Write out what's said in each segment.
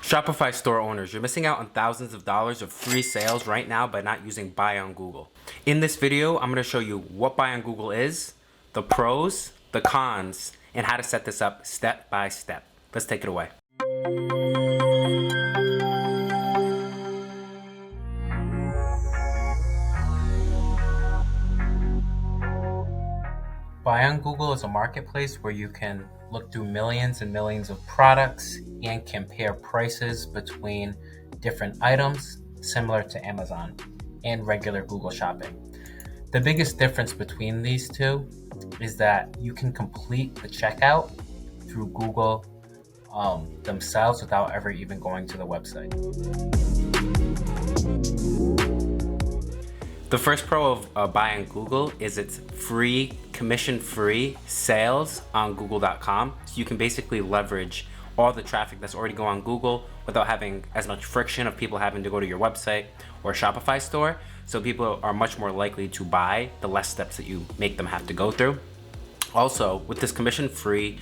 Shopify store owners, you're missing out on thousands of dollars of free sales right now by not using Buy on Google. In this video, I'm going to show you what Buy on Google is, the pros, the cons, and how to set this up step by step. Let's take it away. Buy on Google is a marketplace where you can look through millions and millions of products and compare prices between different items, similar to Amazon and regular Google shopping. The biggest difference between these two is that you can complete the checkout through Google themselves without ever even going to the website. The first pro of Buy on Google is it's free, commission-free sales on Google.com. So you can basically leverage all the traffic that's already going on Google without having as much friction of people having to go to your website or Shopify store. So people are much more likely to buy the less steps that you make them have to go through. Also, with this commission-free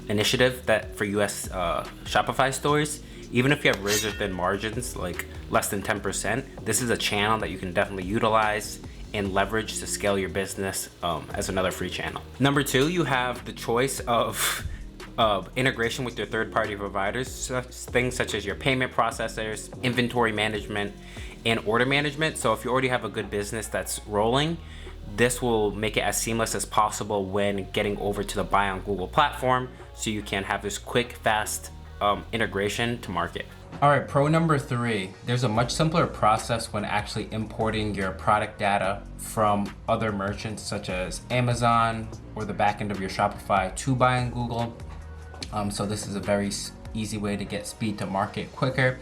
initiative that for US Shopify stores, even if you have razor thin margins, like less than 10%, this is a channel that you can definitely utilize and leverage to scale your business as another free channel. Number two, you have the choice of integration with your third-party providers, things such as your payment processors, inventory management, and order management. So if you already have a good business that's rolling, this will make it as seamless as possible when getting over to the Buy on Google platform, so you can have this quick, fast integration to market. All right, pro number three, there's a much simpler process when actually importing your product data from other merchants such as Amazon or the back end of your Shopify to Buy on Google. So this is a very easy way to get speed to market quicker,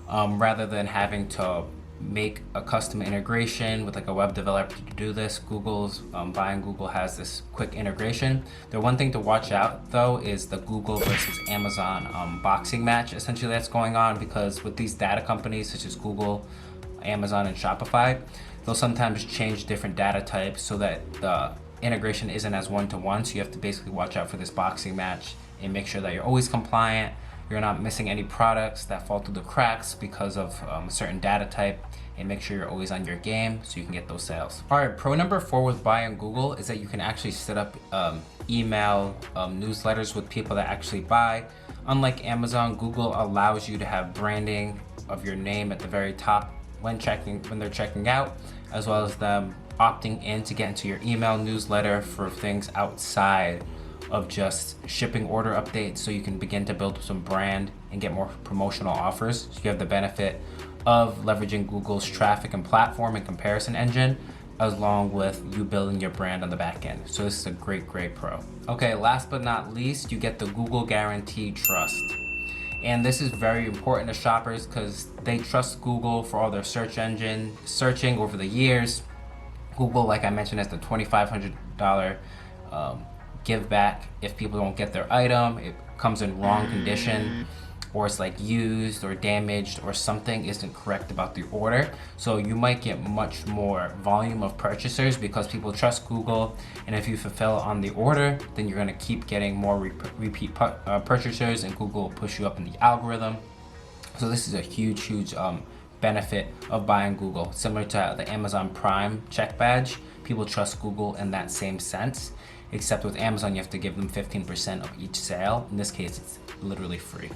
rather than having to make a custom integration with like a web developer to do this. Google's Buy on Google has this quick integration. The one thing to watch out though is the Google versus Amazon boxing match essentially that's going on, because with these data companies such as Google, Amazon, and Shopify, they'll sometimes change different data types so that the integration isn't as one-to-one. So you have to basically watch out for this boxing match and make sure that you're always compliant, you're not missing any products that fall through the cracks because of a certain data type, and make sure you're always on your game so you can get those sales. All right, pro number four with Buy on Google is that you can actually set up email newsletters with people that actually buy. Unlike Amazon, Google allows you to have branding of your name at the very top when they're checking out, as well as them opting in to get into your email newsletter for things outside of just shipping order updates, so you can begin to build some brand and get more promotional offers. So you have the benefit of leveraging Google's traffic and platform and comparison engine, along with you building your brand on the back end. So this is a great pro. Okay, last but not least, you get the Google Guarantee Trust. And this is very important to shoppers because they trust Google for all their search engine searching over the years. Google, like I mentioned, has the $2,500 give back if people don't get their item, it comes in wrong condition, or it's like used or damaged, or something isn't correct about the order. So you might get much more volume of purchasers because people trust Google, and if you fulfill on the order, then you're gonna keep getting more repeat purchasers, and Google will push you up in the algorithm. So this is a huge benefit of Buy on Google. Similar to the Amazon Prime check badge, people trust Google in that same sense, except with Amazon, you have to give them 15% of each sale. In this case, it's literally free.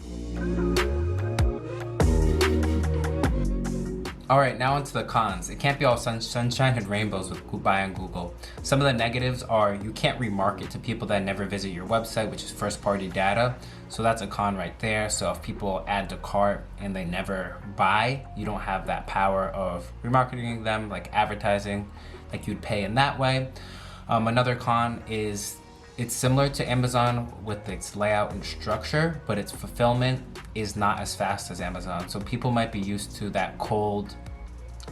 All right, now onto the cons. It can't be all sunshine and rainbows with Buy on Google. Some of the negatives are you can't remarket to people that never visit your website, which is first-party data. So that's a con right there. So if people add to cart and they never buy, you don't have that power of remarketing them, like advertising, like you'd pay in that way. Another con is it's similar to Amazon with its layout and structure, but its fulfillment is not as fast as Amazon. So people might be used to that cold,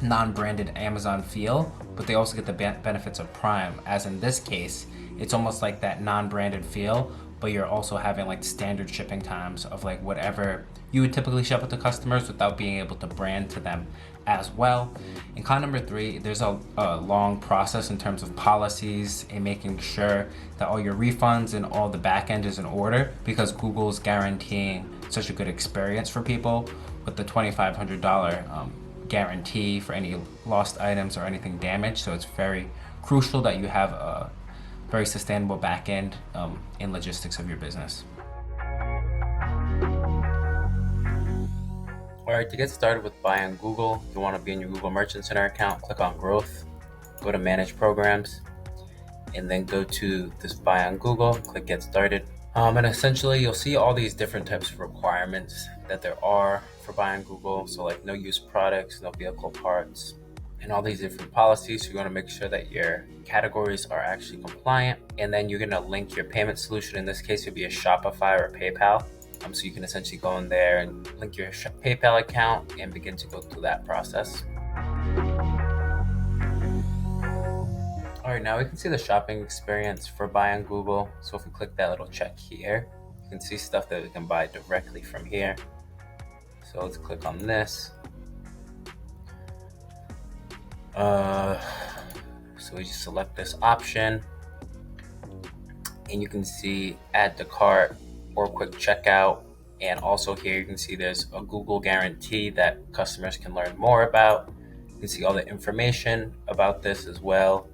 non-branded Amazon feel, but they also get the benefits of Prime, as in this case, it's almost like that non-branded feel, but you're also having like standard shipping times of like whatever you would typically ship with the customers without being able to brand to them as well. And con number three, there's a long process in terms of policies and making sure that all your refunds and all the back end is in order, because Google's guaranteeing such a good experience for people with the $2,500 guarantee for any lost items or anything damaged. So it's very crucial that you have a very sustainable back end in logistics of your business. Alright, to get started with Buy on Google, you want to be in your Google Merchant Center account, click on Growth, go to Manage Programs, and then go to this Buy on Google, click Get Started. And essentially you'll see all these different types of requirements that there are for Buy on Google. So like no used products, no vehicle parts, and all these different policies. So you want to make sure that your categories are actually compliant. And then you're going to link your payment solution. In this case, it would be a Shopify or PayPal. So you can essentially go in there and link your PayPal account and begin to go through that process. Alright, now we can see the shopping experience for Buy on Google. So if we click that little check here, you can see stuff that we can buy directly from here. So let's click on this. So we just select this option, and you can see add to cart or quick checkout. And also here you can see there's a Google guarantee that customers can learn more about. You can see all the information about this as well.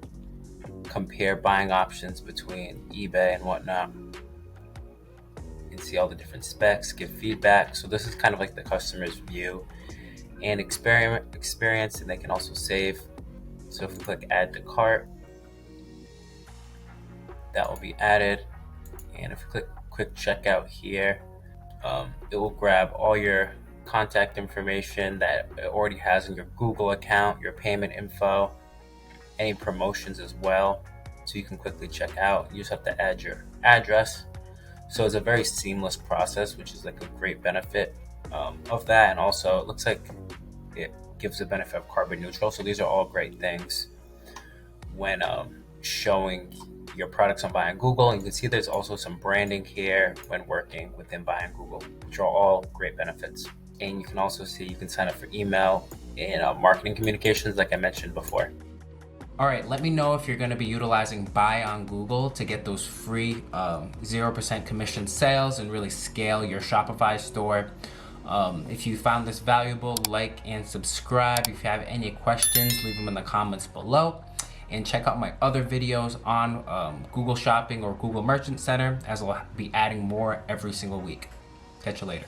Compare buying options between eBay and whatnot. You can see all the different specs, give feedback. So this is kind of like the customer's view and experience, and they can also save. So if we click add to cart, that will be added. And if we click quick checkout here, it will grab all your contact information that it already has in your Google account, your payment info, any promotions as well. So you can quickly check out. You just have to add your address. So it's a very seamless process, which is like a great benefit of that. And also it looks like it gives the benefit of carbon neutral. So these are all great things when showing your products on Buy on Google. And you can see there's also some branding here when working within Buy on Google, which are all great benefits. And you can also see you can sign up for email and marketing communications like I mentioned before. Alright, let me know if you're going to be utilizing Buy on Google to get those free 0% commission sales and really scale your Shopify store. If you found this valuable, like and subscribe. If you have any questions, leave them in the comments below. And check out my other videos on Google Shopping or Google Merchant Center, as I'll be adding more every single week. Catch you later.